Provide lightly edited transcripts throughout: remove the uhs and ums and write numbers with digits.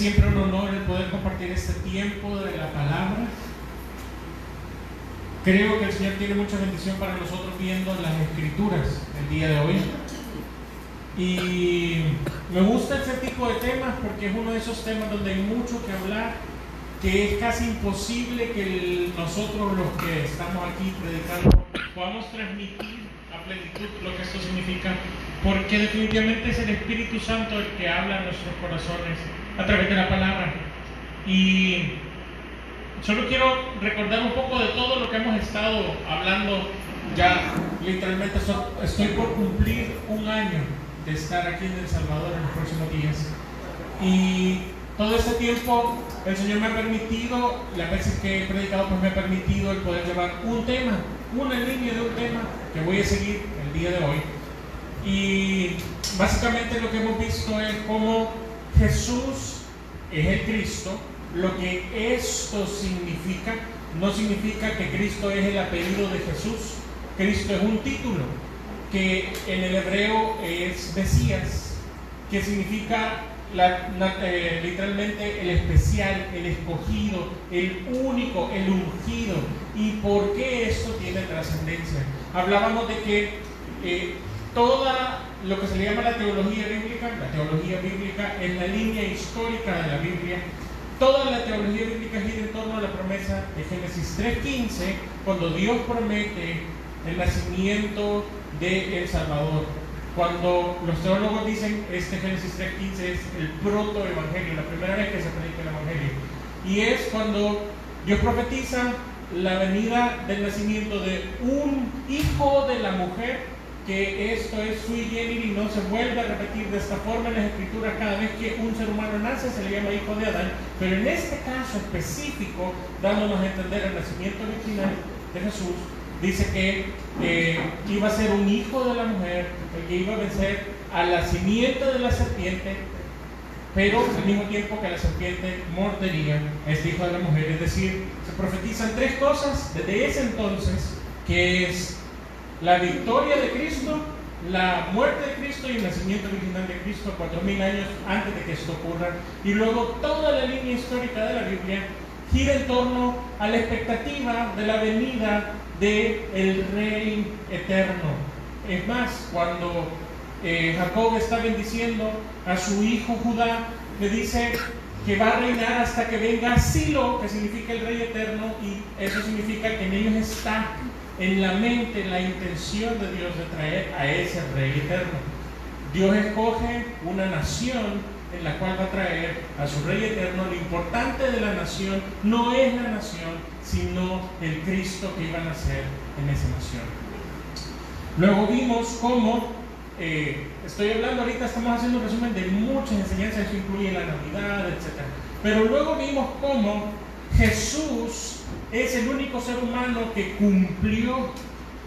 siempre un honor el poder compartir este tiempo de la palabra. Creo que el Señor tiene mucha bendición para nosotros viendo las Escrituras el día de hoy. Y me gusta este tipo de temas porque es uno de esos temas donde hay mucho que hablar, que es casi imposible que nosotros los que estamos aquí predicando podamos transmitir a plenitud lo que esto significa, porque definitivamente es el Espíritu Santo el que habla a nuestros corazones a través de la palabra. Y solo quiero recordar un poco de todo lo que hemos estado hablando. Ya literalmente estoy por cumplir un año de estar aquí en El Salvador en los próximos días, y todo este tiempo el Señor me ha permitido, las veces que he predicado, pues me ha permitido el poder llevar un tema, una línea de un tema que voy a seguir el día de hoy. Y básicamente lo que hemos visto es cómo Jesús es el Cristo. Lo que esto significa, no significa que Cristo es el apellido de Jesús. Cristo es un título que en el hebreo es Mesías, que significa literalmente el especial, el escogido, el único, el ungido. ¿Y por qué esto tiene trascendencia? Hablábamos de que toda lo que se le llama la teología bíblica es la línea histórica de la Biblia. Toda la teología bíblica gira en torno a la promesa de Génesis 3:15, cuando Dios promete el nacimiento de El Salvador. Cuando los teólogos dicen Génesis 3:15 es el protoevangelio, la primera vez que se predica el evangelio, y es cuando Dios profetiza la venida del nacimiento de un hijo de la mujer, que esto es sui generis y no se vuelve a repetir de esta forma en las Escrituras. Cada vez que un ser humano nace se le llama hijo de Adán, pero en este caso específico, dándonos a entender el nacimiento original de Jesús, dice que iba a ser un hijo de la mujer, el que iba a vencer a la simiente de la serpiente, pero al mismo tiempo que la serpiente mordería a este hijo de la mujer. Es decir, se profetizan tres cosas desde ese entonces, que es la victoria de Cristo, la muerte de Cristo y el nacimiento original de Cristo 4000 años antes de que esto ocurra. Y luego toda la línea histórica de la Biblia gira en torno a la expectativa de la venida del Rey eterno. Es más, cuando Jacob está bendiciendo a su hijo Judá, le dice que va a reinar hasta que venga Silo, que significa el Rey eterno, y eso significa que en ellos está en la mente la intención de Dios de traer a ese Rey eterno. Dios escoge una nación en la cual va a traer a su Rey eterno. Lo importante de la nación no es la nación, sino el Cristo que iba a nacer en esa nación. Luego vimos cómo, estoy hablando ahorita, estamos haciendo un resumen de muchas enseñanzas, que incluye la Navidad, etc. Pero luego vimos cómo Jesús es el único ser humano que cumplió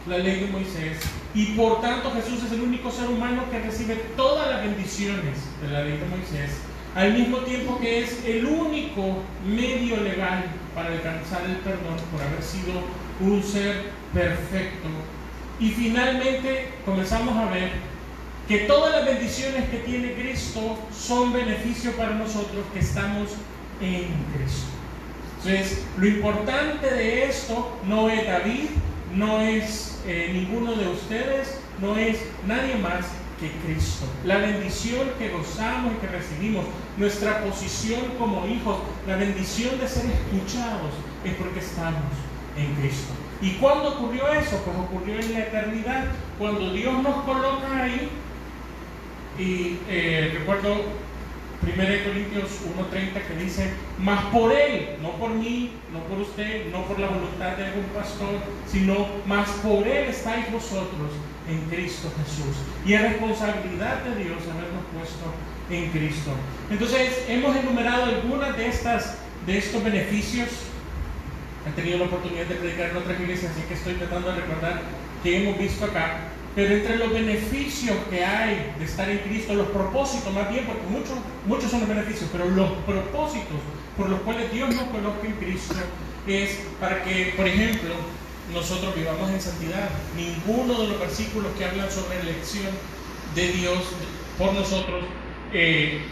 la ley de Moisés, y por tanto Jesús es el único ser humano que recibe todas las bendiciones de la ley de Moisés, al mismo tiempo que es el único medio legal para alcanzar el perdón por haber sido un ser perfecto. Y finalmente comenzamos a ver que todas las bendiciones que tiene Cristo son beneficio para nosotros que estamos en Cristo. Entonces, lo importante de esto no es David, no es ninguno de ustedes, no es nadie más que Cristo. La bendición que gozamos y que recibimos, nuestra posición como hijos, la bendición de ser escuchados, es porque estamos en Cristo. ¿Y cuándo ocurrió eso? Pues ocurrió en la eternidad, cuando Dios nos coloca ahí. Y recuerdo 1 Corintios 1:30 que dice: mas por Él, no por mí, no por usted, no por la voluntad de algún pastor, sino mas por Él estáis vosotros en Cristo Jesús. Y es responsabilidad de Dios habernos puesto en Cristo. Entonces hemos enumerado algunas de estos beneficios. Han tenido la oportunidad de predicar en otras iglesias, así que estoy tratando de recordar que hemos visto acá. Pero entre los beneficios que hay de estar en Cristo, los propósitos más bien, porque muchos son los beneficios, pero los propósitos por los cuales Dios nos coloca en Cristo es para que, por ejemplo, nosotros vivamos en santidad. Ninguno de los versículos que hablan sobre la elección de Dios por nosotros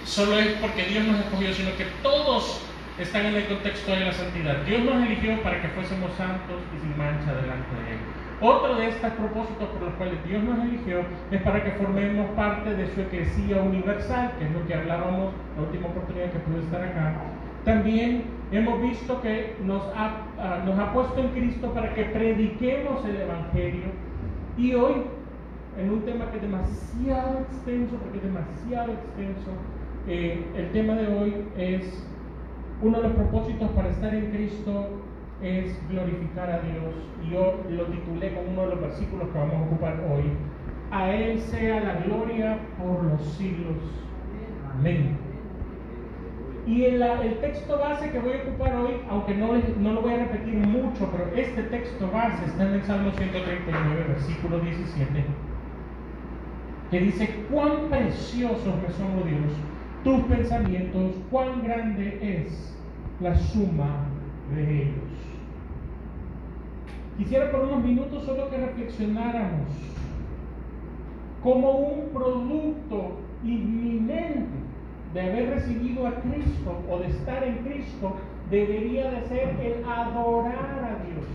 solo es porque Dios nos escogió, sino que todos están en el contexto de la santidad. Dios nos eligió para que fuésemos santos y sin mancha delante de Él. Otro de estos propósitos por los cuales Dios nos eligió es para que formemos parte de su eclesía universal, que es lo que hablábamos la última oportunidad que pude estar acá. También hemos visto que nos ha puesto en Cristo para que prediquemos el Evangelio. Y hoy, en un tema que es demasiado extenso, el tema de hoy es uno de los propósitos para estar en Cristo es glorificar a Dios. Y yo lo titulé con uno de los versículos que vamos a ocupar hoy. A Él sea la gloria por los siglos. Amén. Y el texto base que voy a ocupar hoy, aunque no lo voy a repetir mucho, pero este texto base está en el Salmo 139, versículo 17, que dice: cuán preciosos me son, oh Dios, tus pensamientos, cuán grande es la suma de ellos. Quisiera por unos minutos solo que reflexionáramos como un producto inminente de haber recibido a Cristo o de estar en Cristo debería de ser el adorar a Dios.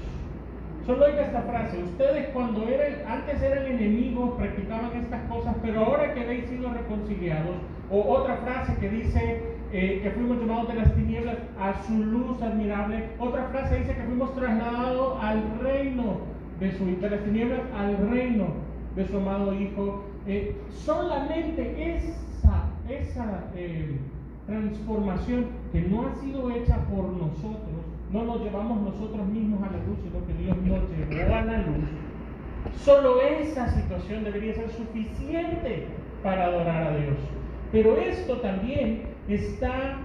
Solo oiga esta frase: ustedes cuando antes eran enemigos practicaban estas cosas, pero ahora que habéis sido reconciliados. O otra frase que dice que fuimos llamados de las tinieblas a su luz admirable. Otra frase dice que fuimos trasladados al reino de las tinieblas al reino de su amado Hijo. Solamente esa transformación que no ha sido hecha por nosotros, no nos llevamos nosotros mismos a la luz, sino que Dios nos llevó a la luz. Solo esa situación debería ser suficiente para adorar a Dios. Pero esto también está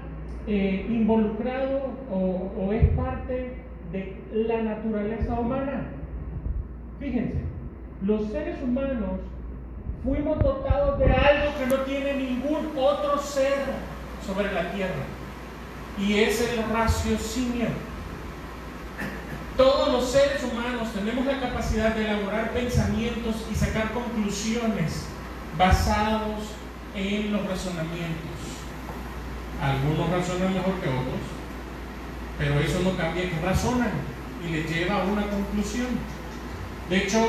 involucrado o es parte de la naturaleza humana. Fíjense, los seres humanos fuimos dotados de algo que no tiene ningún otro ser sobre la tierra, y es el raciocinio. Todos los seres humanos tenemos la capacidad de elaborar pensamientos y sacar conclusiones basados en los razonamientos. Algunos razonan mejor que otros, pero eso no cambia que razonan y les lleva a una conclusión. De hecho,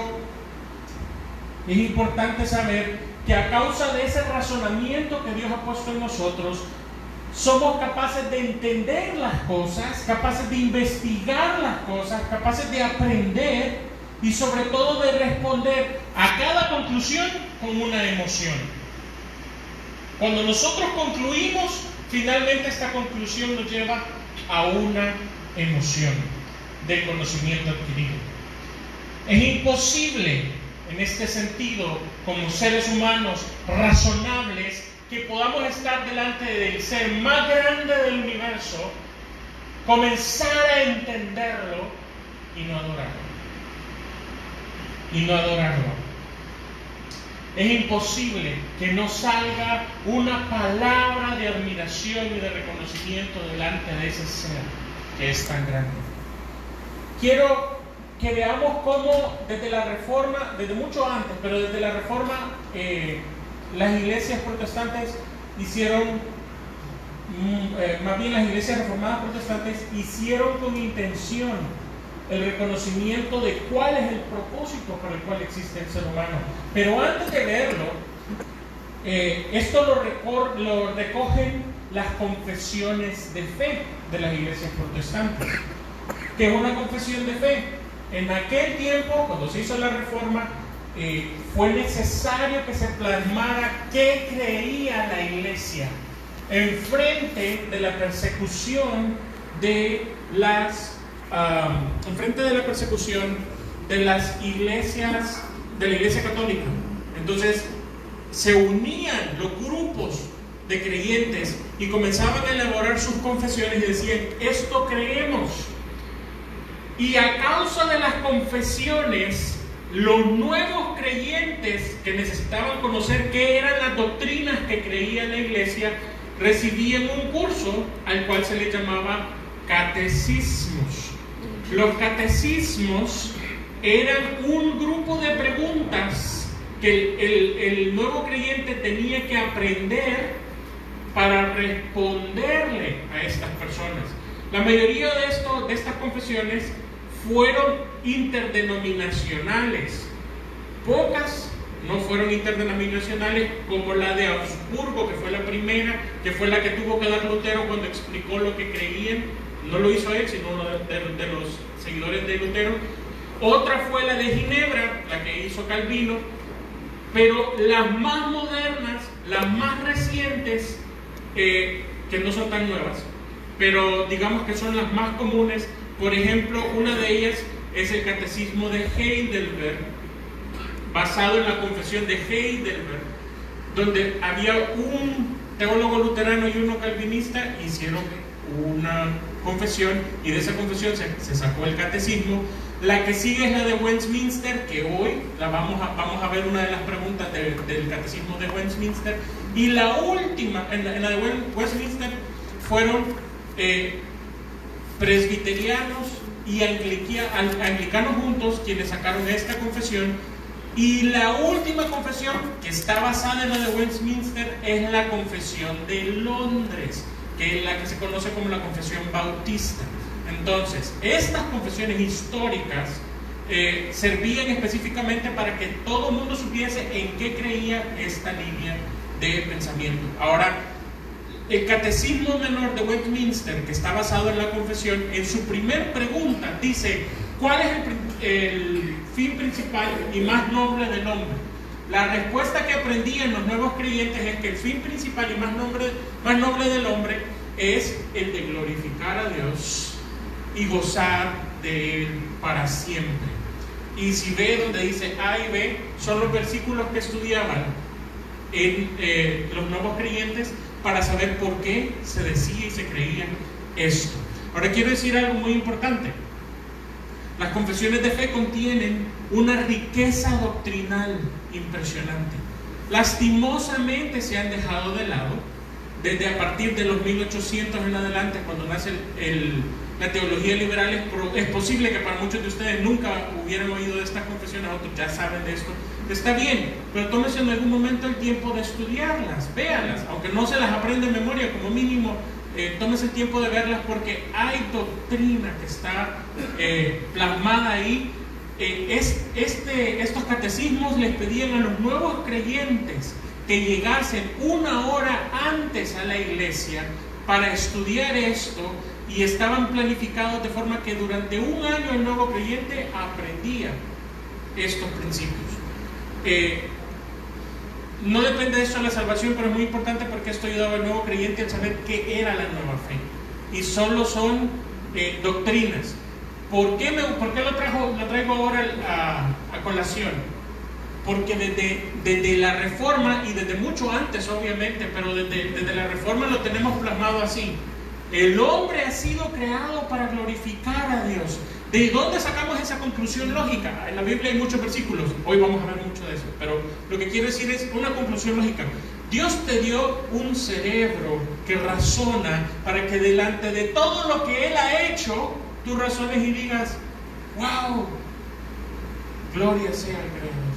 es importante saber que a causa de ese razonamiento que Dios ha puesto en nosotros, somos capaces de entender las cosas, capaces de investigar las cosas, capaces de aprender y sobre todo de responder a cada conclusión con una emoción. Cuando nosotros concluimos, finalmente esta conclusión nos lleva a una emoción del conocimiento adquirido. Es imposible, en este sentido, como seres humanos razonables, que podamos estar delante del ser más grande del universo, comenzar a entenderlo y no adorarlo. Es imposible que no salga una palabra de admiración y de reconocimiento delante de ese ser que es tan grande. Quiero que veamos cómo desde la Reforma, desde mucho antes, pero desde la Reforma, las iglesias protestantes las iglesias reformadas protestantes hicieron con intención el reconocimiento de cuál es el propósito por el cual existe el ser humano. Pero antes de verlo, esto lo recogen las confesiones de fe de las iglesias protestantes. ¿Qué es una confesión de fe? En aquel tiempo, cuando se hizo la Reforma, fue necesario que se plasmara qué creía la iglesia enfrente de la persecución de las iglesias, de la iglesia católica. Entonces se unían los grupos de creyentes y comenzaban a elaborar sus confesiones y decían: esto creemos. Y a causa de las confesiones, los nuevos creyentes que necesitaban conocer qué eran las doctrinas que creía la iglesia, recibían un curso al cual se le llamaba catecismos. Los catecismos eran un grupo de preguntas que el nuevo creyente tenía que aprender para responderle a estas personas. La mayoría de estas confesiones fueron interdenominacionales. Pocas no fueron interdenominacionales, como la de Augsburgo, que fue la primera, que fue la que tuvo que dar Lutero cuando explicó lo que creían. No lo hizo él, sino uno de los seguidores de Lutero. Otra fue la de Ginebra, la que hizo Calvino. Pero las más modernas, las más recientes, que no son tan nuevas, pero digamos que son las más comunes. Por ejemplo, una de ellas es el Catecismo de Heidelberg, basado en la Confesión de Heidelberg, donde había un teólogo luterano y uno calvinista, hicieron una confesión, y de esa confesión se sacó el catecismo. La que sigue es la de Westminster, que hoy vamos a ver una de las preguntas del catecismo de Westminster. Y la última, en la de Westminster, fueron presbiterianos y anglicanos juntos quienes sacaron esta confesión. Y la última confesión, que está basada en la de Westminster, es la Confesión de Londres, que es la que se conoce como la Confesión Bautista. Entonces, estas confesiones históricas servían específicamente para que todo el mundo supiese en qué creía esta línea de pensamiento. Ahora, el Catecismo Menor de Westminster, que está basado en la confesión, en su primer pregunta dice: ¿cuál es el fin principal y más noble del hombre? La respuesta que aprendí en los nuevos creyentes es que el fin principal y más noble del hombre es el de glorificar a Dios y gozar de Él para siempre. Y si ve donde dice A y B, son los versículos que estudiaban en los nuevos creyentes para saber por qué se decía y se creía esto. Ahora quiero decir algo muy importante. Las confesiones de fe contienen una riqueza doctrinal impresionante. Lastimosamente se han dejado de lado desde a partir de los 1800 en adelante, cuando nace la teología liberal. Es posible que para muchos de ustedes nunca hubieran oído de estas confesiones, otros ya saben de esto. Está bien, pero tómense en algún momento el tiempo de estudiarlas, véanlas, aunque no se las aprenda en memoria, como mínimo tómense el tiempo de verlas, porque hay doctrina que está plasmada ahí. Estos catecismos les pedían a los nuevos creyentes que llegasen 1 hora antes a la iglesia para estudiar esto, y estaban planificados de forma que durante 1 año el nuevo creyente aprendía estos principios. No depende de eso la salvación, pero es muy importante porque esto ayudaba al nuevo creyente a saber qué era la nueva fe. Y solo son doctrinas. ¿Por qué lo traigo ahora a colación? Porque desde la Reforma, y desde mucho antes obviamente, pero desde la Reforma lo tenemos plasmado así: el hombre ha sido creado para glorificar a Dios. ¿De dónde sacamos esa conclusión lógica? En la Biblia hay muchos versículos, hoy vamos a ver mucho de eso, pero lo que quiero decir es una conclusión lógica. Dios te dio un cerebro que razona para que delante de todo lo que Él ha hecho, tú razones y digas: ¡wow! Gloria sea al Creador.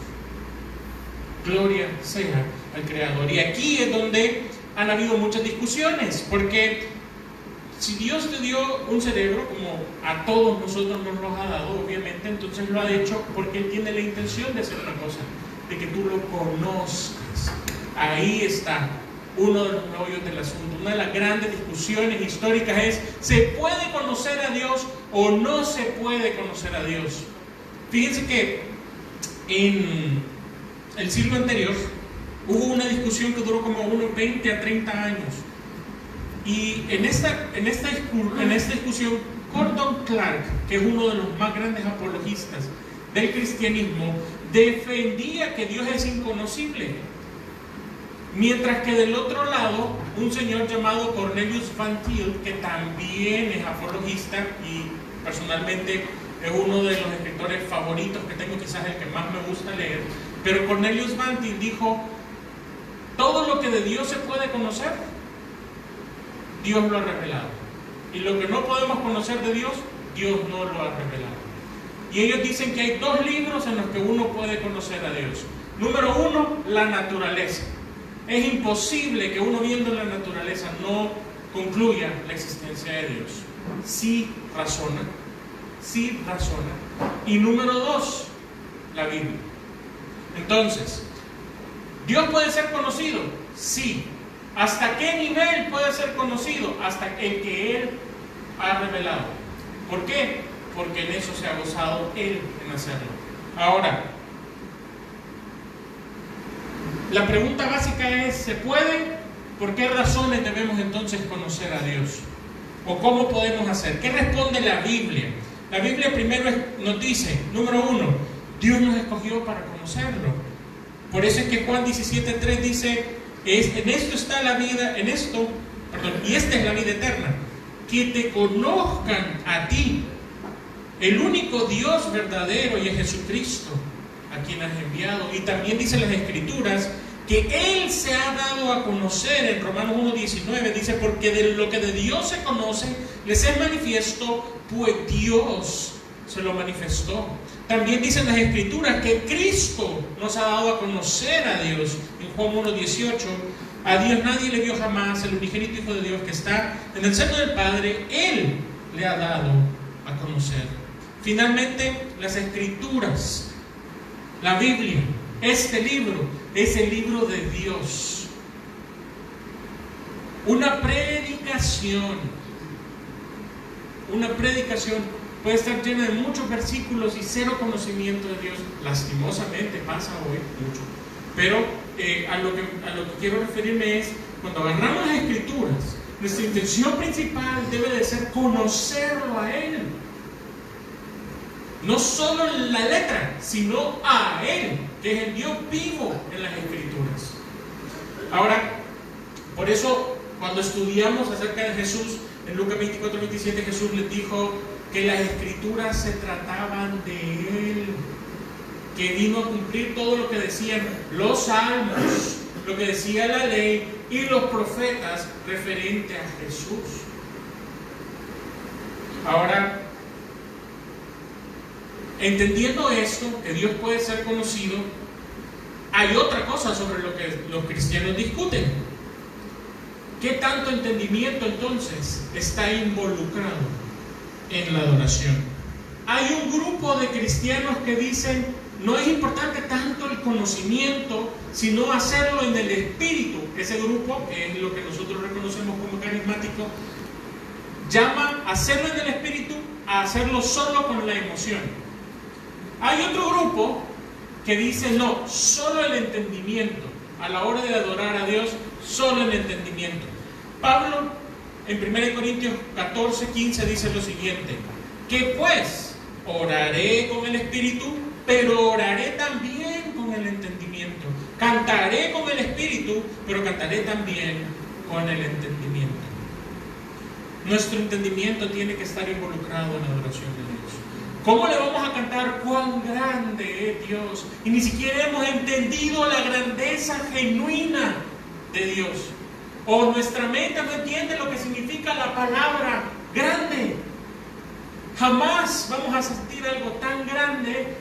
Gloria sea al Creador. Y aquí es donde han habido muchas discusiones, porque si Dios te dio un cerebro, como a todos nosotros nos lo ha dado, obviamente, entonces lo ha hecho porque Él tiene la intención de hacer una cosa, de que tú lo conozcas. Ahí está uno de los meollos del asunto. Una de las grandes discusiones históricas es: ¿se puede conocer a Dios o no se puede conocer a Dios? Fíjense que en el siglo anterior hubo una discusión que duró como unos 20 a 30 años. Y en esta discusión, Gordon Clark, que es uno de los más grandes apologistas del cristianismo, defendía que Dios es inconocible. Mientras que del otro lado, un señor llamado Cornelius Van Til, que también es apologista y personalmente es uno de los escritores favoritos que tengo, quizás el que más me gusta leer, pero Cornelius Van Til dijo: todo lo que de Dios se puede conocer, Dios lo ha revelado, y lo que no podemos conocer de Dios, Dios no lo ha revelado. Y ellos dicen que hay 2 libros en los que uno puede conocer a Dios. Número 1, la naturaleza. Es imposible que uno viendo la naturaleza no concluya la existencia de Dios. Sí razona. Y número 2, la Biblia. Entonces, ¿Dios puede ser conocido? Sí. ¿Hasta qué nivel puede ser conocido? Hasta el que Él ha revelado. ¿Por qué? Porque en eso se ha gozado Él en hacerlo. Ahora, la pregunta básica es, ¿se puede? ¿Por qué razones debemos entonces conocer a Dios? ¿O cómo podemos hacer? ¿Qué responde la Biblia? La Biblia primero nos dice, número 1, Dios nos escogió para conocerlo. Por eso es que Juan 17:3 dice, en esto está la vida, y esta es la vida eterna, que te conozcan a ti, el único Dios verdadero, y a Jesucristo, a quien has enviado. Y también dice las Escrituras que Él se ha dado a conocer en Romanos 1:19, dice, porque de lo que de Dios se conoce, les es manifiesto, pues Dios se lo manifestó. También dicen las Escrituras que Cristo nos ha dado a conocer a Dios. En Juan 1:18, a Dios nadie le vio jamás, el unigénito Hijo de Dios que está en el seno del Padre, Él le ha dado a conocer. Finalmente, las Escrituras, la Biblia, este libro es el libro de Dios. Una predicación puede estar llena de muchos versículos y cero conocimiento de Dios. Lastimosamente pasa hoy mucho. Pero a lo que quiero referirme es, cuando agarramos las Escrituras, nuestra intención principal debe de ser conocerlo a Él. No solo la letra, sino a Él, que es el Dios vivo en las Escrituras. Ahora, por eso, cuando estudiamos acerca de Jesús, en Lucas 24:27, Jesús les dijo que las Escrituras se trataban de Él, que vino a cumplir todo lo que decían los salmos, lo que decía la ley y los profetas referente a Jesús. Ahora, entendiendo esto, que Dios puede ser conocido, hay otra cosa sobre lo que los cristianos discuten. ¿Qué tanto entendimiento entonces está involucrado en la adoración? Hay un grupo de cristianos que dicen, no es importante tanto el conocimiento, sino hacerlo en el espíritu. Ese grupo, que es lo que nosotros reconocemos como carismático, llama a hacerlo en el espíritu a hacerlo solo con la emoción. Hay otro grupo que dice, no, solo el entendimiento. A la hora de adorar a Dios, solo el entendimiento. Pablo, en 1 Corintios 14:15, dice lo siguiente, que pues oraré con el espíritu, pero oraré también con el entendimiento. Cantaré con el espíritu, pero cantaré también con el entendimiento. Nuestro entendimiento tiene que estar involucrado en la adoración de Dios. ¿Cómo le vamos a cantar cuán grande es Dios? Y ni siquiera hemos entendido la grandeza genuina de Dios. O nuestra mente no entiende lo que significa la palabra grande. Jamás vamos a sentir algo tan grande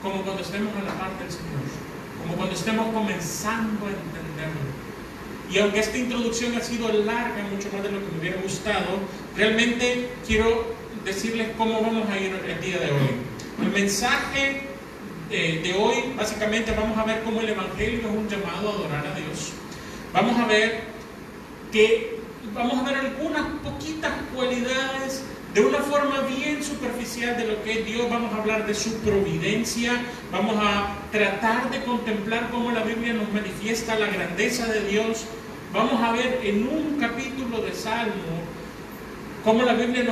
como cuando estemos a la parte del Señor, como cuando estemos comenzando a entenderlo. Y aunque esta introducción ha sido larga, mucho más de lo que me hubiera gustado, realmente quiero decirles cómo vamos a ir el día de hoy. El mensaje de hoy, básicamente vamos a ver cómo el Evangelio es un llamado a adorar a Dios. Vamos a ver algunas poquitas cualidades de una forma bien superficial de lo que es Dios. Vamos a hablar de su providencia, vamos a tratar de contemplar cómo la Biblia nos manifiesta la grandeza de Dios. Vamos a ver en un capítulo de Salmo cómo la Biblia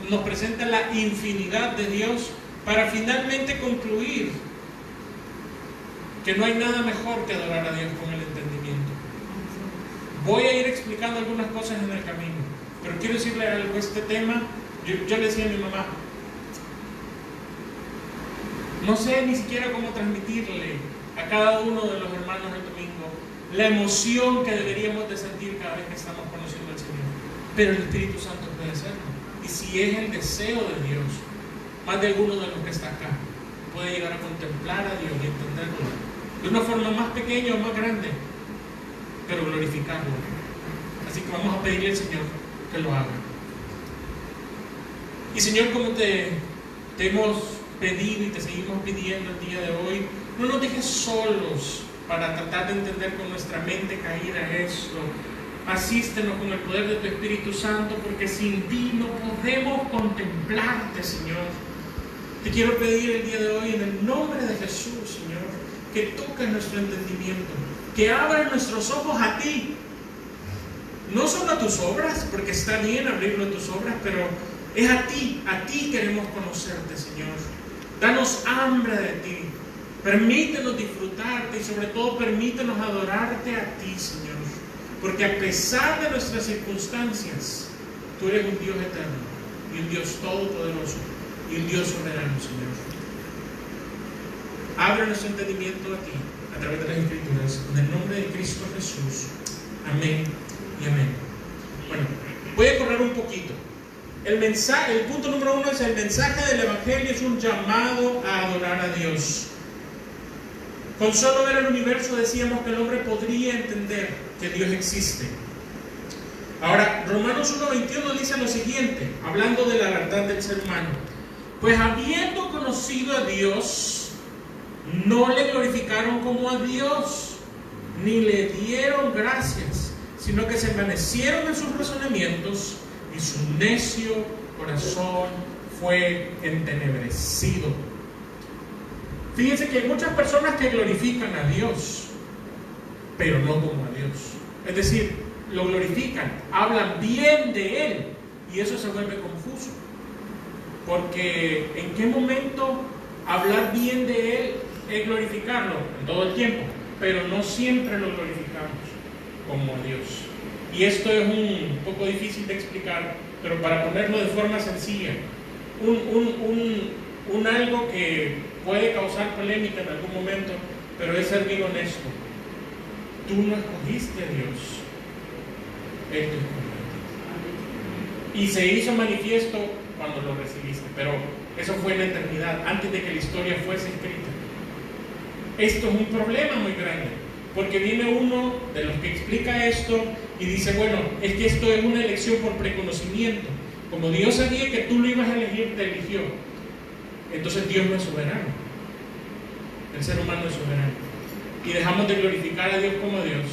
nos presenta la infinidad de Dios, para finalmente concluir que no hay nada mejor que adorar a Dios con el entendimiento. Voy a ir explicando algunas cosas en el camino, pero quiero decirle algo. Este tema, yo le decía a mi mamá, no sé ni siquiera cómo transmitirle a cada uno de los hermanos el domingo la emoción que deberíamos de sentir cada vez que estamos conociendo al Señor, pero el Espíritu Santo puede hacerlo. Y si es el deseo de Dios, más de alguno de los que está acá puede llegar a contemplar a Dios y entenderlo de una forma más pequeña o más grande. pero glorificarlo. Así que vamos a pedirle al Señor que lo haga. Y Señor, como te hemos pedido y te seguimos pidiendo el día de hoy, no nos dejes solos para tratar de entender con nuestra mente caída esto. Asístenos con el poder de tu Espíritu Santo, porque sin ti no podemos contemplarte, Señor. Te quiero pedir el día de hoy en el nombre de Jesús, Señor, que toques nuestro entendimiento, que abras nuestros ojos a ti, no solo a tus obras, porque está bien abrirlo a tus obras, pero es a ti queremos conocerte, Señor. Danos hambre de ti, permítenos disfrutarte y sobre todo permítenos adorarte a ti, Señor, porque a pesar de nuestras circunstancias, tú eres un Dios eterno y un Dios todopoderoso y un Dios soberano, Señor. Abre nuestro entendimiento a ti a través de las Escrituras, en el nombre de Cristo Jesús. Amén y amén. Bueno, voy a correr un poquito. El punto número 1 es: el mensaje del Evangelio es un llamado a adorar a Dios. Con solo ver el universo decíamos que el hombre podría entender que Dios existe. Ahora, Romanos 1:21 dice lo siguiente, hablando de la verdad del ser humano: pues habiendo conocido a Dios, no le glorificaron como a Dios, ni le dieron gracias, sino que se envanecieron en sus razonamientos, y su necio corazón fue entenebrecido. Fíjense que hay muchas personas que glorifican a Dios, pero no como a Dios. Es decir, lo glorifican, hablan bien de Él, y eso se vuelve confuso. Porque ¿en qué momento hablar bien de Él es glorificarlo? En todo el tiempo, pero no siempre lo glorificamos como a Dios. Y esto es un poco difícil de explicar, pero para ponerlo de forma sencilla, un algo que puede causar polémica en algún momento, pero es ser bien honesto. Tú no escogiste a Dios, Él te escogió. Y se hizo manifiesto cuando lo recibiste, pero eso fue en la eternidad, antes de que la historia fuese escrita. Esto es un problema muy grande, porque viene uno de los que explica esto y dice, bueno, es que esto es una elección por preconocimiento. Como Dios sabía que tú lo ibas a elegir, te eligió. Entonces Dios no es soberano. El ser humano es soberano. Y dejamos de glorificar a Dios como Dios.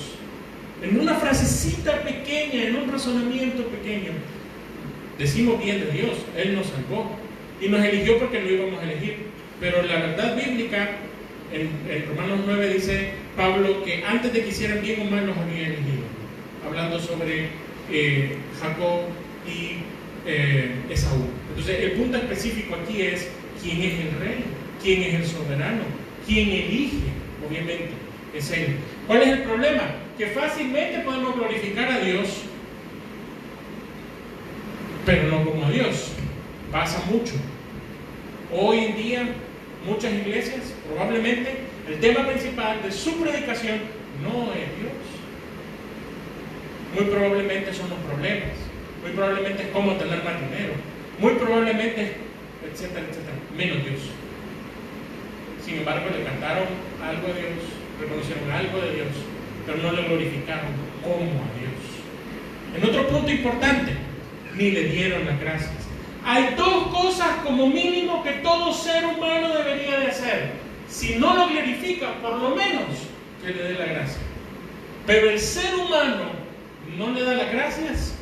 En una frasecita pequeña, en un razonamiento pequeño, decimos bien de Dios. Él nos salvó y nos eligió porque lo íbamos a elegir. Pero la verdad bíblica, en Romanos 9 dice Pablo que antes de que hicieran bien o mal los había elegido, hablando sobre Jacob y Esaú. Entonces el punto específico aquí es quién es el rey, quién es el soberano, quién elige. Obviamente es Él. ¿Cuál es el problema? Que fácilmente podemos glorificar a Dios, pero no como a Dios. Pasa mucho. Hoy en día muchas iglesias, probablemente el tema principal de su predicación no es Dios. Muy probablemente son los problemas, muy probablemente es cómo tener más dinero, muy probablemente, etcétera, etcétera, menos Dios. Sin embargo, le cantaron algo a Dios, reconocieron algo de Dios, pero no le glorificaron como a Dios. En otro punto importante, ni le dieron las gracias. Hay dos cosas como mínimo que todo ser humano debería de hacer. Si no lo glorifica, por lo menos que le dé la gracia. Pero el ser humano no le da las gracias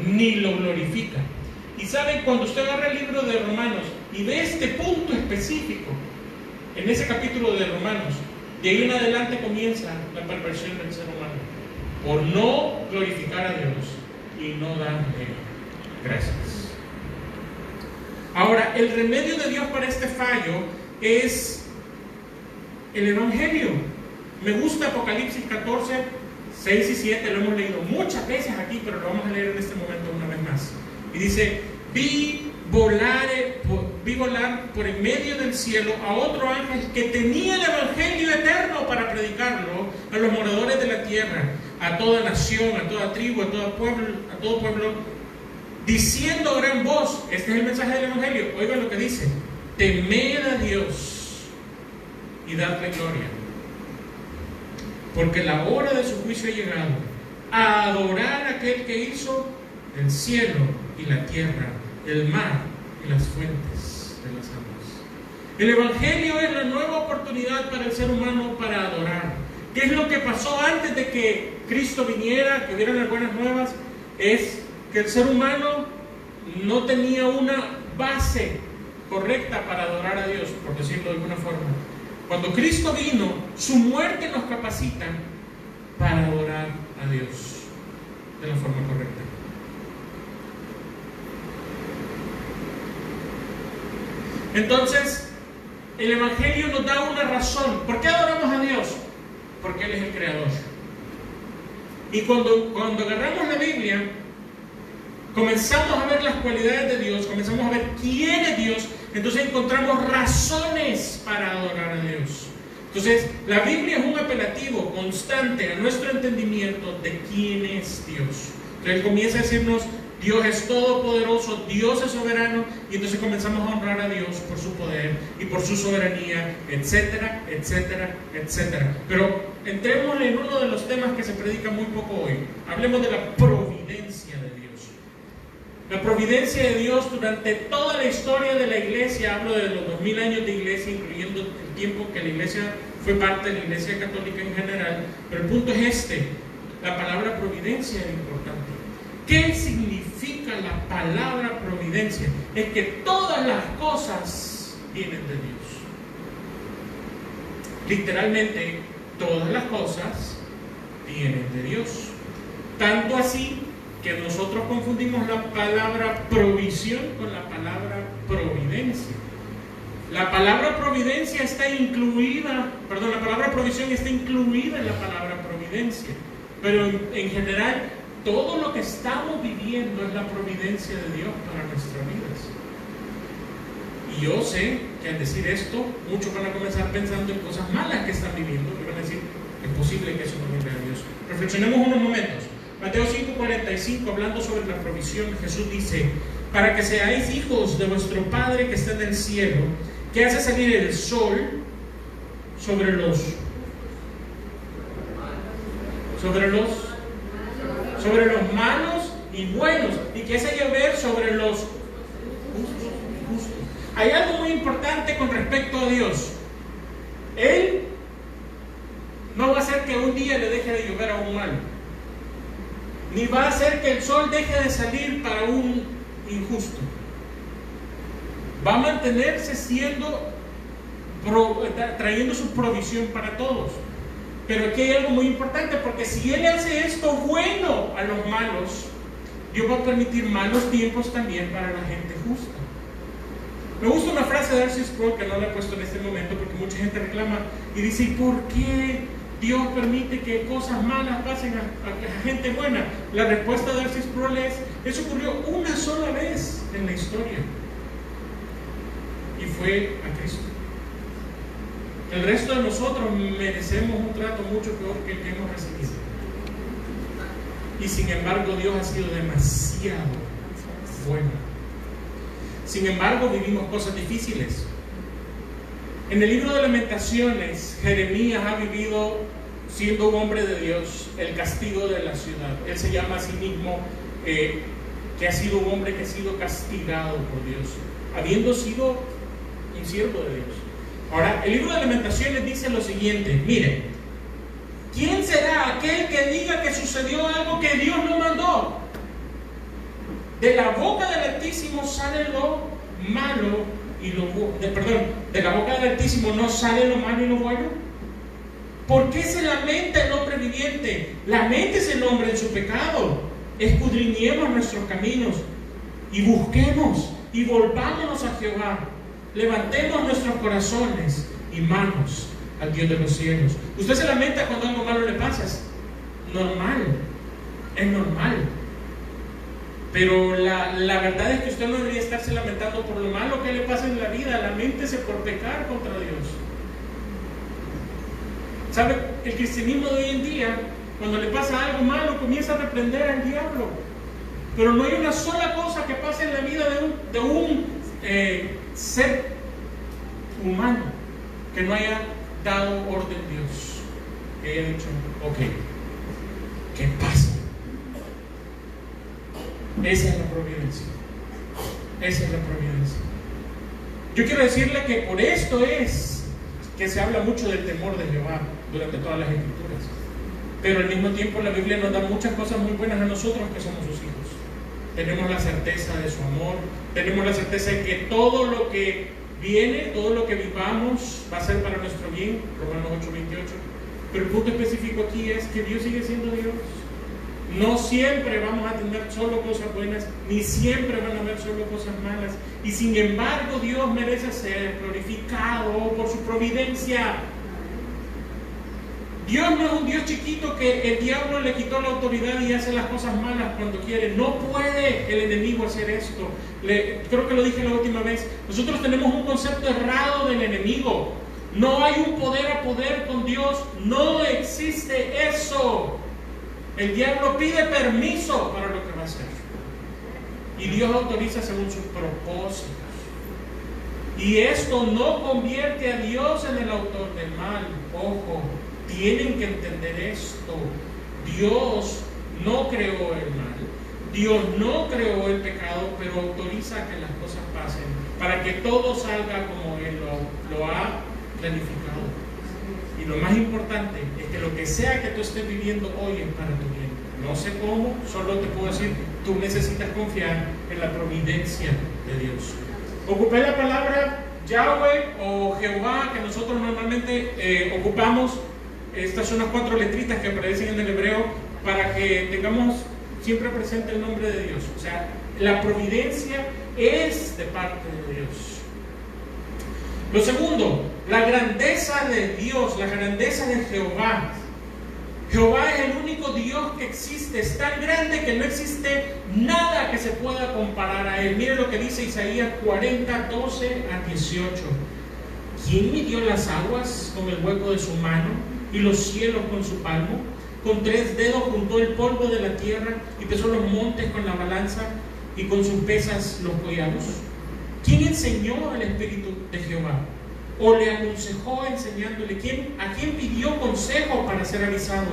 ni lo glorifica. Y saben, cuando usted agarra el libro de Romanos y ve este punto específico, en ese capítulo de Romanos, de ahí en adelante comienza la perversión del ser humano, por no glorificar a Dios y no darle gracias. Ahora, el remedio de Dios para este fallo es el Evangelio. Me gusta Apocalipsis 14, 6 y 7, lo hemos leído muchas veces aquí, pero lo vamos a leer en este momento una vez más. Y dice, vi volar por en medio del cielo a otro ángel que tenía el Evangelio eterno para predicarlo a los moradores de la tierra, a toda nación, a toda tribu, a todo pueblo, diciendo a gran voz, este es el mensaje del Evangelio, oigan lo que dice, temed a Dios y dadle gloria. porque la hora de su juicio ha llegado, a adorar a aquel que hizo el cielo y la tierra, el mar y las fuentes de las aguas. El Evangelio es la nueva oportunidad para el ser humano para adorar. ¿Qué es lo que pasó antes de que Cristo viniera, que hubieran las buenas nuevas? Es que el ser humano no tenía una base correcta para adorar a Dios, por decirlo de alguna forma. Cuando Cristo vino, su muerte nos capacita para adorar a Dios de la forma correcta. Entonces, el Evangelio nos da una razón. ¿Por qué adoramos a Dios? Porque Él es el Creador. Y cuando agarramos la Biblia, comenzamos a ver las cualidades de Dios, comenzamos a ver quién es Dios, entonces encontramos razones para adorar a Dios. Entonces, la Biblia es un apelativo constante a nuestro entendimiento de quién es Dios. Entonces, Él comienza a decirnos, Dios es todopoderoso, Dios es soberano, y entonces comenzamos a honrar a Dios por su poder y por su soberanía, etcétera, etcétera, etcétera. Pero entremos en uno de los temas que se predica muy poco hoy. Hablemos de la providencia de Dios. La providencia de Dios durante toda la historia de la iglesia, hablo de los 2000 años de iglesia, incluyendo el tiempo que la iglesia fue parte de la iglesia católica en general, pero el punto es este, la palabra providencia es importante. ¿Qué significa la palabra providencia? Es que todas las cosas vienen de Dios. Literalmente, todas las cosas vienen de Dios. Tanto así que nosotros confundimos la palabra provisión con la palabra providencia. La palabra providencia está incluida, la palabra provisión está incluida en la palabra providencia. Pero en general, todo lo que estamos viviendo es la providencia de Dios para nuestras vidas. Y yo sé que al decir esto, muchos van a comenzar pensando en cosas malas que están viviendo, y van a decir, es posible que eso no venga de Dios. Reflexionemos unos momentos. Mateo 5:45, hablando sobre la provisión, Jesús dice, para que seáis hijos de vuestro Padre que está en el cielo, que hace salir el sol sobre los malos y buenos, y que hace llover sobre los justos. Hay algo muy importante con respecto a Dios. Él no va a hacer que un día le deje de llover a un malo, ni va a hacer que el sol deje de salir para un injusto. Va a mantenerse trayendo su provisión para todos. Pero aquí hay algo muy importante, porque si Él hace esto bueno a los malos, Dios va a permitir malos tiempos también para la gente justa. Me gusta una frase de R.C. Sproul que no la he puesto en este momento porque mucha gente reclama y dice, ¿y por qué Dios permite que cosas malas pasen a gente buena? La respuesta de R.C. Sproul es, eso ocurrió una sola vez en la historia, y fue a Cristo. El resto de nosotros merecemos un trato mucho peor que el que hemos recibido. Y sin embargo, Dios ha sido demasiado bueno. Sin embargo, vivimos cosas difíciles. En el libro de Lamentaciones, Jeremías ha vivido, siendo un hombre de Dios, el castigo de la ciudad. Él se llama a sí mismo que ha sido un hombre que ha sido castigado por Dios, habiendo sido un siervo de Dios. Ahora, el libro de Lamentaciones dice lo siguiente, miren, ¿quién será aquel que diga que sucedió algo que Dios no mandó? De la boca del Altísimo sale lo malo y lo bueno. De la boca del Altísimo no sale lo malo y lo bueno. ¿Por qué se lamenta el hombre viviente? Laméntese el hombre en su pecado. Escudriñemos nuestros caminos y busquemos y volvámonos a Jehová. Levantemos nuestros corazones y manos al Dios de los cielos. Usted se lamenta cuando algo malo le pasa. Es normal. Pero la verdad es que usted no debería estarse lamentando por lo malo que le pasa en la vida. Laméntese por pecar contra Dios. ¿Sabe? El cristianismo de hoy en día, cuando le pasa algo malo, comienza a reprender al diablo. Pero no hay una sola cosa que pase en la vida de un ser humano que no haya dado orden Dios. que haya dicho, ok, ¿qué pasa? Esa es la providencia. Esa es la providencia. Yo quiero decirle que por esto es que se habla mucho del temor de Jehová durante todas las escrituras. Pero al mismo tiempo la Biblia nos da muchas cosas muy buenas a nosotros que somos sus hijos. Tenemos la certeza de su amor, tenemos la certeza de que todo lo que viene, todo lo que vivamos va a ser para nuestro bien, Romanos 8:28. Pero el punto específico aquí es que Dios sigue siendo Dios. No siempre vamos a tener solo cosas buenas, ni siempre van a haber solo cosas malas. Y sin embargo, Dios merece ser glorificado por su providencia. Dios no es un Dios chiquito que el diablo le quitó la autoridad y hace las cosas malas cuando quiere. No puede el enemigo hacer esto. Creo que lo dije la última vez. Nosotros tenemos un concepto errado del enemigo. No hay un poder a poder con Dios. No existe eso. El diablo pide permiso para lo que va a hacer. Y Dios autoriza según sus propósitos. Y esto no convierte a Dios en el autor del mal. Ojo, tienen que entender esto. Dios no creó el mal. Dios no creó el pecado, pero autoriza que las cosas pasen para que todo salga como Él lo ha planificado. Y lo más importante es que lo que sea que tú estés viviendo hoy es para tu bien. No sé cómo, solo te puedo decir, tú necesitas confiar en la providencia de Dios. Ocupé la palabra Yahweh o Jehová que nosotros normalmente ocupamos. Estas son las 4 letritas que aparecen en el hebreo para que tengamos siempre presente el nombre de Dios. O sea, la providencia es de parte de Dios. Lo segundo, la grandeza de Dios, la grandeza de Jehová. Jehová es el único Dios que existe, es tan grande que no existe nada que se pueda comparar a Él. Mire lo que dice Isaías 40, 12 a 18. ¿Quién midió las aguas con el hueco de su mano y los cielos con su palmo? Con 3 dedos juntó el polvo de la tierra y pesó los montes con la balanza y con sus pesas los collados. ¿Quién enseñó el Espíritu de Jehová? ¿O le aconsejó enseñándole? ¿A quién pidió consejo para ser avisado?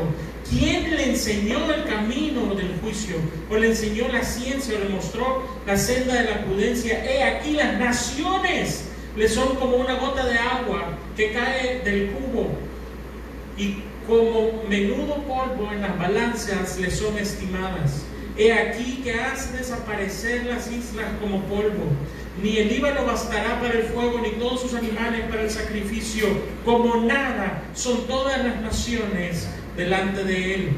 ¿Quién le enseñó el camino del juicio? ¿O le enseñó la ciencia? ¿O le mostró la senda de la prudencia? He aquí las naciones le son como una gota de agua que cae del cubo, y como menudo polvo en las balanzas le son estimadas. He aquí que hace desaparecer las islas como polvo. Ni el Líbano bastará para el fuego, ni todos sus animales para el sacrificio. Como nada son todas las naciones delante de Él.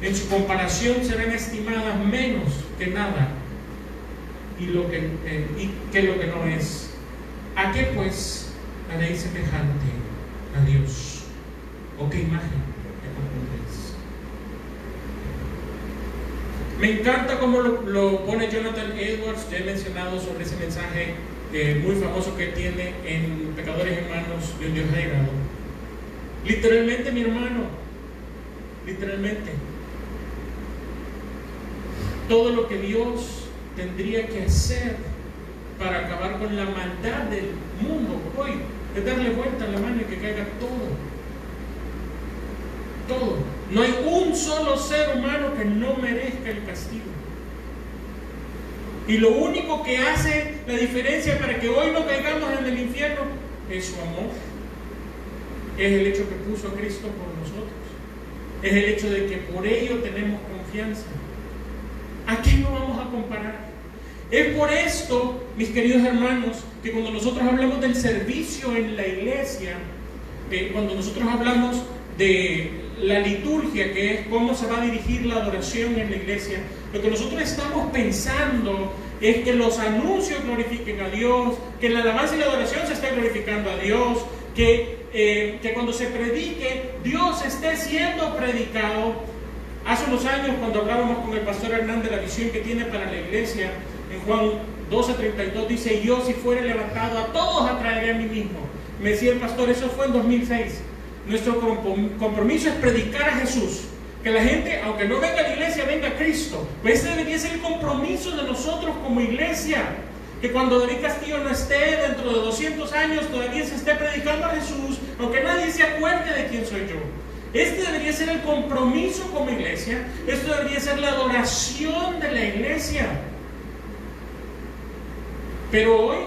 En su comparación serán estimadas menos que nada, y que lo que no es. ¿A qué pues haréis semejante a Dios? ¿O qué imagen le pondréis? Me encanta cómo lo pone Jonathan Edwards. Ya he mencionado sobre ese mensaje muy famoso que tiene en Pecadores en manos de un Dios reirado. Literalmente, mi hermano, literalmente, todo lo que Dios tendría que hacer para acabar con la maldad del mundo hoy es darle vuelta a la mano y que caiga todo. Todo. No hay un solo ser humano que no merezca el castigo. Y lo único que hace la diferencia para que hoy no caigamos en el infierno es su amor. Es el hecho que puso a Cristo por nosotros. Es el hecho de que por ello tenemos confianza. ¿A qué nos vamos a comparar? Es por esto, mis queridos hermanos, que cuando nosotros hablamos del servicio en la iglesia, cuando nosotros hablamos de la liturgia, que es cómo se va a dirigir la adoración en la iglesia, lo que nosotros estamos pensando es que los anuncios glorifiquen a Dios, que la alabanza y la adoración se esté glorificando a Dios, que cuando se predique, Dios esté siendo predicado. Hace unos años, cuando hablábamos con el pastor Hernández de la visión que tiene para la iglesia, en Juan 12:32 dice: yo si fuera levantado a todos atraeré a mí mismo. Me decía el pastor, eso fue en 2006. Nuestro compromiso es predicar a Jesús, que la gente, aunque no venga a la iglesia, venga a Cristo. Pues ese debería ser el compromiso de nosotros como iglesia, que cuando David Castillo no esté, dentro de 200 años todavía se esté predicando a Jesús, aunque nadie se acuerde de quién soy yo. Este debería ser el compromiso como iglesia. Esto debería ser la adoración de la iglesia. Pero hoy,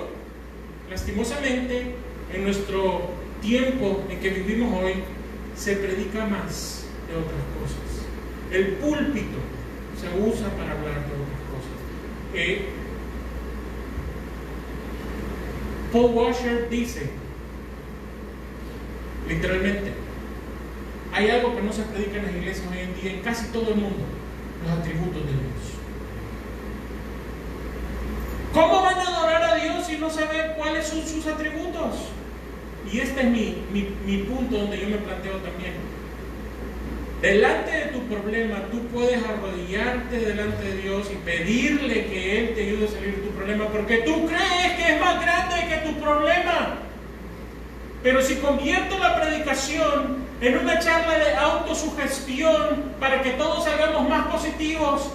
lastimosamente, en nuestro tiempo en que vivimos hoy, se predica más de otras cosas. El púlpito se usa para hablar de otras cosas. Paul Washer dice, literalmente, hay algo que no se predica en las iglesias hoy en día, en casi todo el mundo: los atributos de Dios. ¿Cómo van a adorar a Dios si no saben cuáles son sus atributos? Y este es mi punto donde yo me planteo también. Delante de tu problema, tú puedes arrodillarte delante de Dios y pedirle que Él te ayude a salir de tu problema, porque tú crees que es más grande que tu problema. Pero si convierto la predicación en una charla de autosugestión para que todos salgamos más positivos,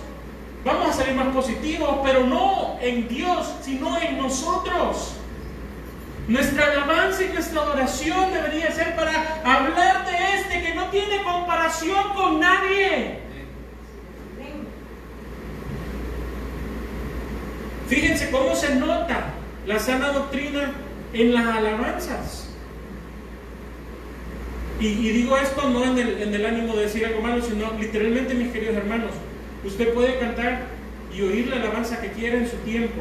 vamos a salir más positivos, pero no en Dios, sino en nosotros. Nuestra alabanza y nuestra adoración debería ser para hablar de este que no tiene comparación con nadie. Fíjense cómo se nota la sana doctrina en las alabanzas. Y digo esto no en el ánimo de decir algo malo, sino literalmente, mis queridos hermanos, usted puede cantar y oír la alabanza que quiera en su tiempo,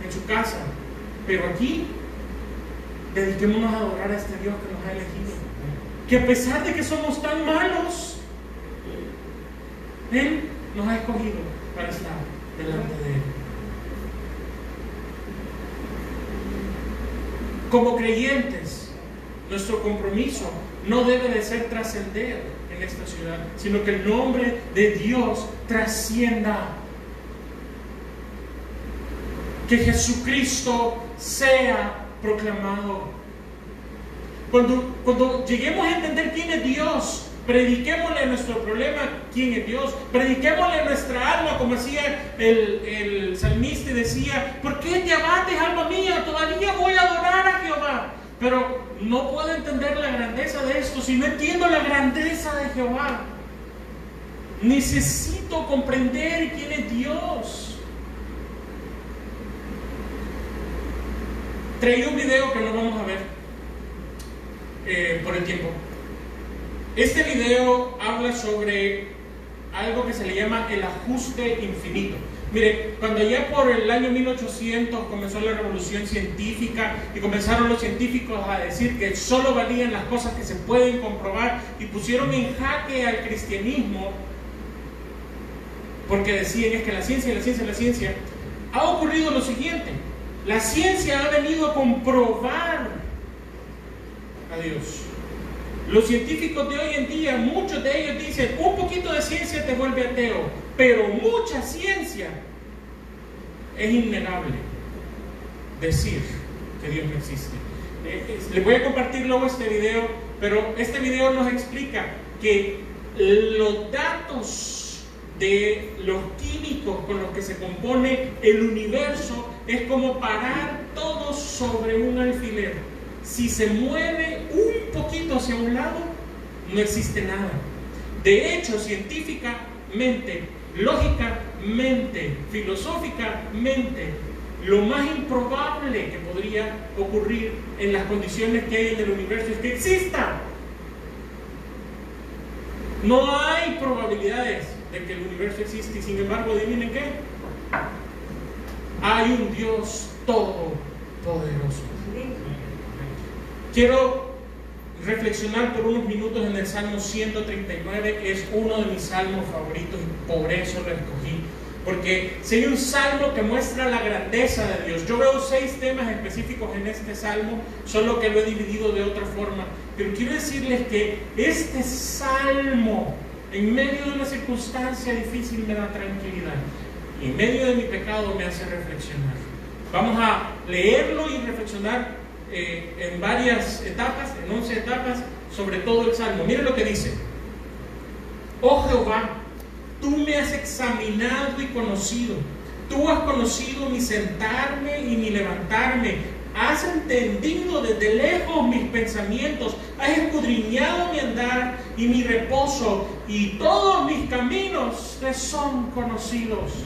en su casa, pero aquí dediquémonos a adorar a este Dios que nos ha elegido, que a pesar de que somos tan malos, Él nos ha escogido para estar delante de Él. Como creyentes, nuestro compromiso no debe de ser trascender en esta ciudad, sino que el nombre de Dios trascienda. Que Jesucristo sea proclamado. Cuando lleguemos a entender quién es Dios, prediquémosle nuestro problema quién es Dios, prediquémosle nuestra alma, como hacía el salmista y decía: ¿por qué te abates, alma mía? Todavía voy a adorar a Jehová. Pero no puedo entender la grandeza de esto si no entiendo la grandeza de Jehová. Necesito comprender quién es Dios. Traía un video que no vamos a ver por el tiempo. Este video habla sobre algo que se le llama el ajuste infinito. Mire, cuando ya por el año 1800 comenzó la revolución científica y comenzaron los científicos a decir que solo valían las cosas que se pueden comprobar y pusieron en jaque al cristianismo, porque decían es que la ciencia, ha ocurrido lo siguiente: la ciencia ha venido a comprobar a Dios. Los científicos de hoy en día, muchos de ellos dicen: un poquito de ciencia te vuelve ateo, pero mucha ciencia es innegable decir que Dios no existe. Les voy a compartir luego este video, pero este video nos explica que los datos de los químicos con los que se compone el universo es como parar todo sobre un alfiler. Si se mueve un poquito hacia un lado, no existe nada. De hecho, científicamente, lógicamente, filosóficamente, lo más improbable que podría ocurrir en las condiciones que hay en el universo es que exista. No hay probabilidades de que el universo existe, y sin embargo, adivinen qué: hay un Dios todopoderoso. Quiero reflexionar por unos minutos en el Salmo 139. Es uno de mis salmos favoritos y por eso lo escogí, porque si hay un salmo que muestra la grandeza de Dios. Yo veo 6 temas específicos en este salmo, solo que lo he dividido de otra forma, pero quiero decirles que este salmo, en medio de una circunstancia difícil, me da tranquilidad, y en medio de mi pecado me hace reflexionar. Vamos a leerlo y reflexionar en varias etapas, en 11 etapas, sobre todo el salmo. Miren lo que dice: oh Jehová, tú me has examinado y conocido. Tú has conocido mi sentarme y mi levantarme. has entendido desde lejos mis pensamientos, has escudriñado mi andar y mi reposo, y todos mis caminos te son conocidos.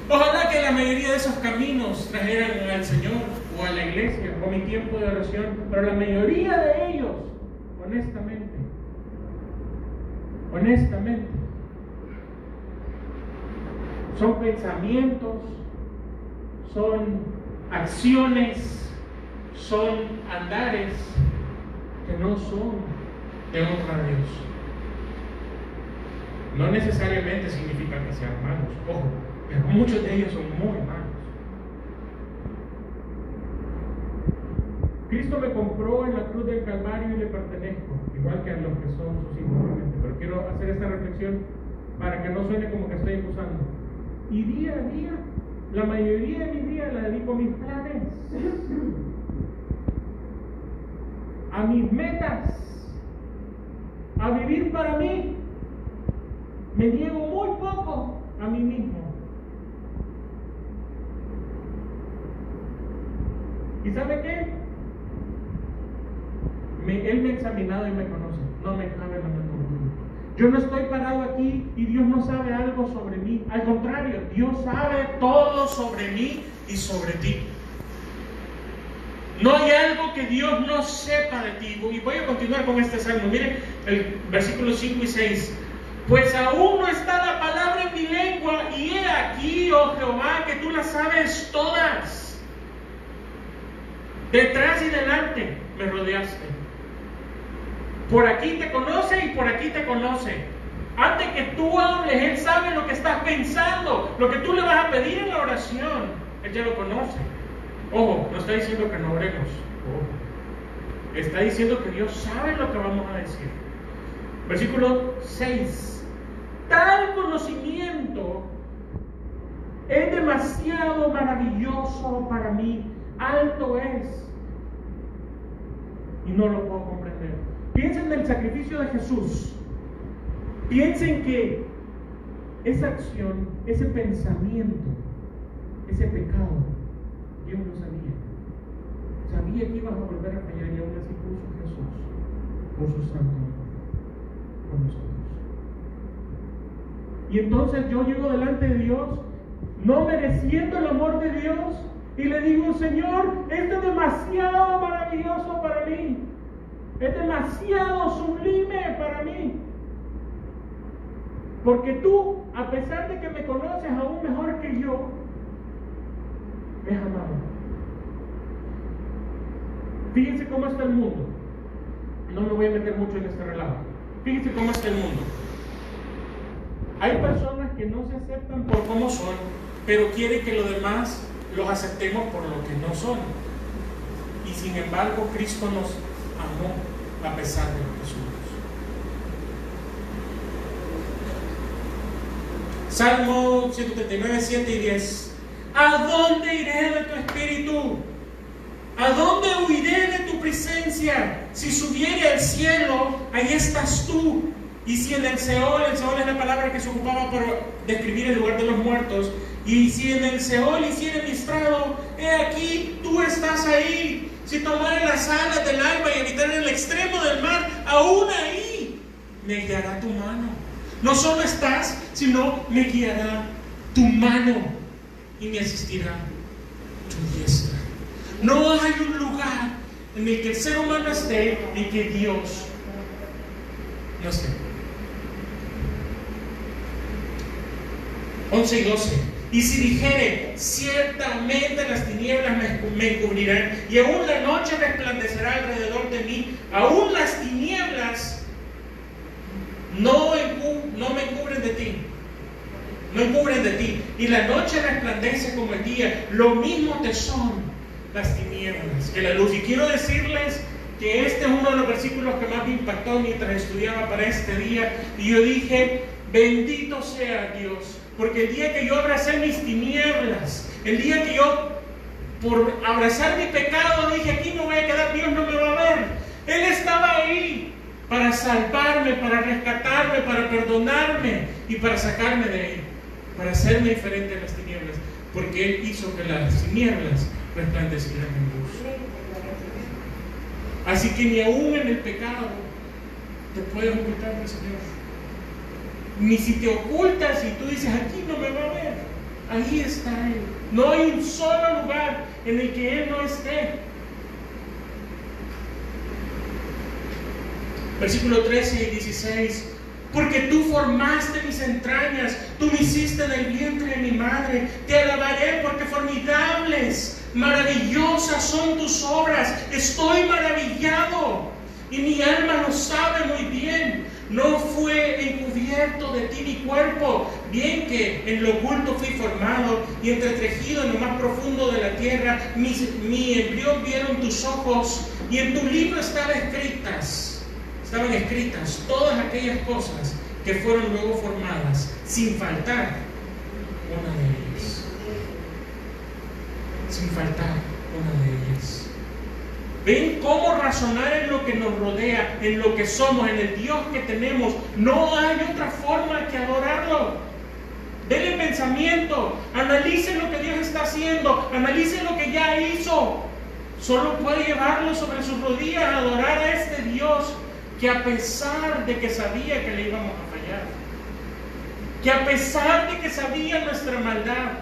Ojalá que la mayoría de esos caminos trajeran al Señor o a la iglesia o mi tiempo de oración, pero la mayoría de ellos, honestamente, son pensamientos, son acciones, son andares que no son de honra a Dios. No necesariamente significa que sean malos, ojo, pero muchos de ellos son muy malos. Cristo me compró en la cruz del Calvario y le pertenezco, igual que a los que son sus hijos, obviamente. Pero quiero hacer esta reflexión para que no suene como que estoy acusando. Y día a día, la mayoría de mi día la dedico a mis planes, a mis metas, a vivir para mí. Me niego muy poco a mí mismo. ¿Y sabe qué? Él me ha examinado y me conoce. No me cabe la menor duda. Yo no estoy parado aquí y Dios no sabe algo sobre mí. Al contrario, Dios sabe todo sobre mí y sobre ti. No hay algo que Dios no sepa de ti. Y voy a continuar con este salmo. Miren el versículo 5 y 6. Pues aún no está la palabra en mi lengua, y he aquí, oh Jehová, que tú las sabes todas. Detrás y delante me rodeaste. Por aquí te conoce y por aquí te conoce. Antes que tú hables, Él sabe lo que estás pensando, lo que tú le vas a pedir en la oración. Él ya lo conoce. Ojo, no está diciendo que no oremos. Ojo. Está diciendo que Dios sabe lo que vamos a decir. Versículo 6. Tal conocimiento es demasiado maravilloso para mí. Alto es y no lo puedo comprender. Piensen en el sacrificio de Jesús. Piensen que esa acción, ese pensamiento, ese pecado, Dios lo sabía. Sabía que ibas a volver a fallar y aún así puso Jesús, por su santo amor, con nosotros. Y entonces yo llego delante de Dios, no mereciendo el amor de Dios, y le digo: Señor, esto es demasiado maravilloso para mí. Es demasiado sublime para mí. Porque tú, a pesar de que me conoces aún mejor que yo, me has amado. Fíjense cómo está el mundo. No me voy a meter mucho en este relato. Fíjense cómo está el mundo. Hay personas que no se aceptan por cómo son, pero quieren que los demás los aceptemos por lo que no son. Y sin embargo, Cristo nos amó a pesar de lo que somos. Salmo 139, 7 y 10. ¿A dónde iré de tu espíritu? ¿A dónde huiré de tu presencia? Si subiere al cielo, ahí estás tú. Y si en el Seol es la palabra que se ocupaba para describir el lugar de los muertos, y si en el Seol hiciere mi estrado, he aquí, tú estás ahí. Si tomare las alas del alba y habitar en el extremo del mar, aún ahí me guiará tu mano. No solo estás, sino me guiará tu mano y me asistirá tu diestra. No hay un lugar en el que el ser humano esté y que Dios no esté. 11 y 12. Y si dijere, ciertamente las tinieblas me encubrirán, y aún la noche resplandecerá alrededor de mí, aún las tinieblas no me encubren de ti, no encubren de ti, y la noche resplandece como el día, lo mismo te son las tinieblas que la luz. Y quiero decirles que este es uno de los versículos que más me impactó mientras estudiaba para este día, y yo dije: bendito sea Dios. Porque el día que yo abracé mis tinieblas, el día que yo, por abrazar mi pecado, dije: aquí me voy a quedar, Dios no me va a ver. Él estaba ahí para salvarme, para rescatarme, para perdonarme y para sacarme de ahí, para hacerme diferente de las tinieblas. Porque Él hizo que las tinieblas resplandecerán en luz. Así que ni aún en el pecado te puedes ocultar del Señor. Ni si te ocultas y tú dices, aquí no me va a ver, ahí está Él. No hay un solo lugar en el que Él no esté. Versículo 13 y 16. Porque tú formaste mis entrañas, tú me hiciste en el vientre de mi madre. Te alabaré porque formidables, maravillosas son tus obras. Estoy maravillado y mi alma lo sabe muy bien. No fue encubierto de ti mi cuerpo, bien que en lo oculto fui formado y entretejido en lo más profundo de la tierra. Mi embrión vieron tus ojos y en tu libro estaban escritas todas aquellas cosas que fueron luego formadas, sin faltar una de ellas. Sin faltar una de ellas. ¿Ven cómo razonar en lo que nos rodea, en lo que somos, en el Dios que tenemos? No hay otra forma que adorarlo. Denle pensamiento, analicen lo que Dios está haciendo, analicen lo que ya hizo. Solo puede llevarlo sobre sus rodillas a adorar a este Dios que a pesar de que sabía que le íbamos a fallar, que a pesar de que sabía nuestra maldad,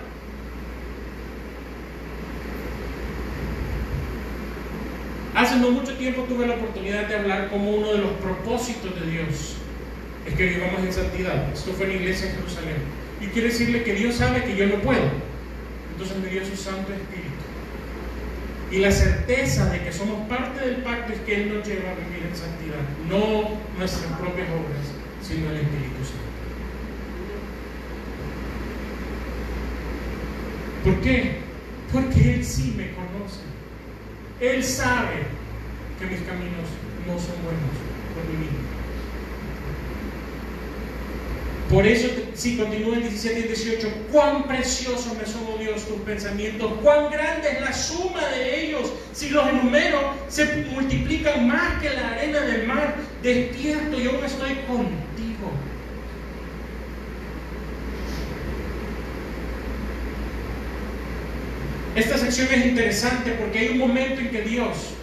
hace no mucho tiempo tuve la oportunidad de hablar como uno de los propósitos de Dios es que vivamos en santidad. Esto fue en la iglesia en Jerusalén. Y quiero decirle que Dios sabe que yo no puedo. Entonces me dio su Santo Espíritu. Y la certeza de que somos parte del pacto es que Él nos lleva a vivir en santidad. No nuestras propias obras, sino el Espíritu Santo. ¿Por qué? Porque Él sí me conoce. Él sabe que mis caminos no son buenos por mi vida. Por eso, si continúa el 17 y el 18, cuán precioso me son, oh Dios, tus pensamientos, cuán grande es la suma de ellos. Si los enumero, se multiplican más que la arena del mar. Despierto y aún estoy contigo. Esta sección es interesante porque hay un momento en que Dios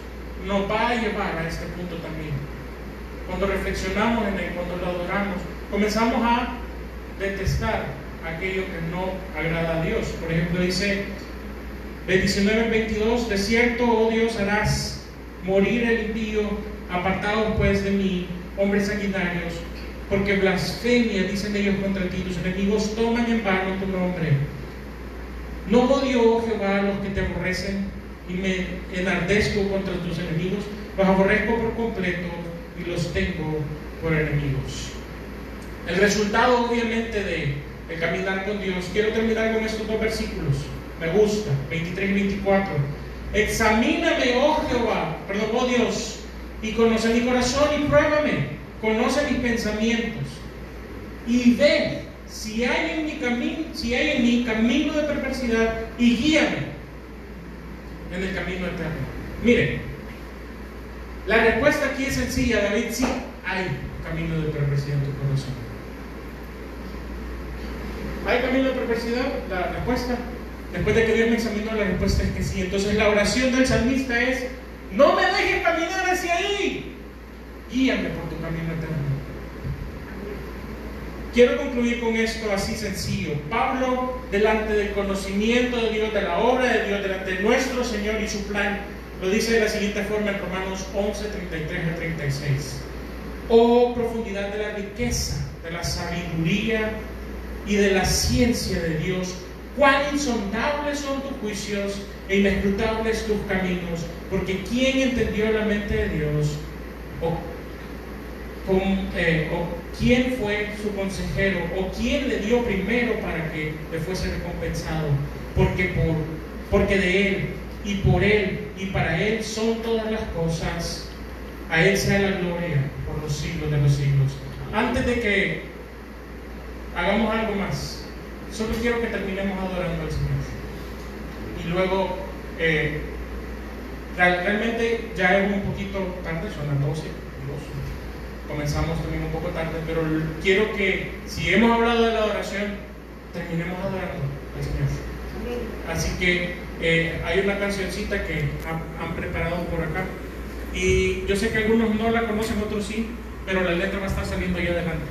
nos va a llevar a este punto también. Cuando reflexionamos en Él, cuando lo adoramos, comenzamos a detestar aquello que no agrada a Dios. Por ejemplo, dice 29-22, de cierto, oh Dios, harás morir el impío, apartados pues de mí, hombres sanguinarios, porque blasfemia dicen ellos contra ti, tus enemigos toman en vano tu nombre. No odio, oh Jehová, a los que te aborrecen, y me enardezco contra tus enemigos, los aborrezco por completo y los tengo por enemigos. El resultado, obviamente, de caminar con Dios. Quiero terminar con estos dos versículos. Me gusta, 23 y 24. Examíname, oh Jehová, oh Dios, y conoce mi corazón y pruébame. Conoce mis pensamientos y ve si hay en mi camino de perversidad y guíame en el camino eterno. Miren, la respuesta aquí es sencilla. David, sí hay camino de perversidad en tu corazón. ¿Hay camino de perversidad? La respuesta, después de que Dios me examinó, la respuesta es que sí. Entonces la oración del salmista es: no me dejes caminar hacia ahí, guíame por tu camino eterno. Quiero concluir con esto así sencillo. Pablo, delante del conocimiento de Dios, de la obra de Dios, delante de nuestro Señor y su plan, lo dice de la siguiente forma en Romanos 11, 33 a 36. Oh profundidad de la riqueza, de la sabiduría y de la ciencia de Dios, cuán insondables son tus juicios e inescrutables tus caminos, porque ¿quién entendió la mente de Dios? ¿O quién fue su consejero? ¿O quién le dio primero para que le fuese recompensado? Porque de Él y por Él y para Él son todas las cosas. A Él sea la gloria por los siglos de los siglos. Antes de que hagamos algo más, solo quiero que terminemos adorando al Señor. Y luego, realmente ya es un poquito tarde, son las 12. Comenzamos también un poco tarde, pero quiero que, si hemos hablado de la adoración, terminemos adorando al Señor. Así que hay una cancioncita que han preparado por acá. Y yo sé que algunos no la conocen, otros sí, pero la letra va a estar saliendo ahí adelante.